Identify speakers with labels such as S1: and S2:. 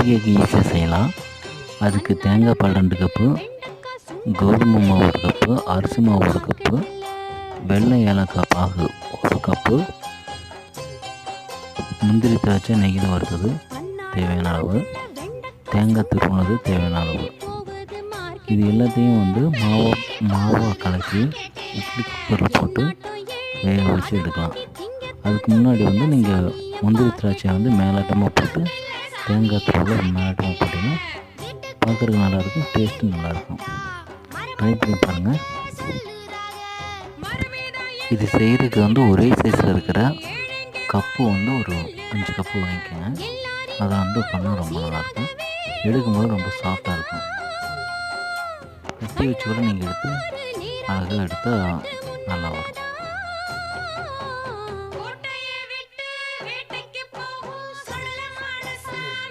S1: ரொட்டி கேக் ஈஸியாக செய்யலாம். அதுக்கு தேங்காய் பால் 2 கப்பு, கோதுமை மாவு 1 கப்பு, அரிசி மாவு 1 கப்பு, வெள்ளை ஏலக்காய் பாகு 1 கப்பு, முந்திரி திராட்சை நெய்யில் வறுத்தது தேவையான அளவு, தேங்காய் துருவினது தேவையான அளவு. இது எல்லாத்தையும் மாவாக கலக்கி இட்லி குக்கரில் போட்டு வேக வச்சு எடுக்கலாம். அதுக்கு முன்னாடி நீங்கள் முந்திரி திராட்சையை மேலாட்டமாக போட்டு தேங்காய் துருவில் மேலாட்டமாக போட்டிங்கன்னா பார்க்குறதுக்கு நல்லாயிருக்கும், டேஸ்ட்டும் நல்லாயிருக்கும். ட்ரை பண்ணி பாருங்கள். இது செய்கிறதுக்கு ஒரே சைஸில் இருக்கிற கப்பு ஒரு 5 கப்பு வாங்கிக்கோங்க. அதை பண்ணால் ரொம்ப நல்லாயிருக்கும். எடுக்கும்போது ரொம்ப சாஃப்டாக இருக்கும். கட்டி வச்சு கூட நீங்கள் எடுத்து அழகாக எடுத்தால் நல்லா வரும்.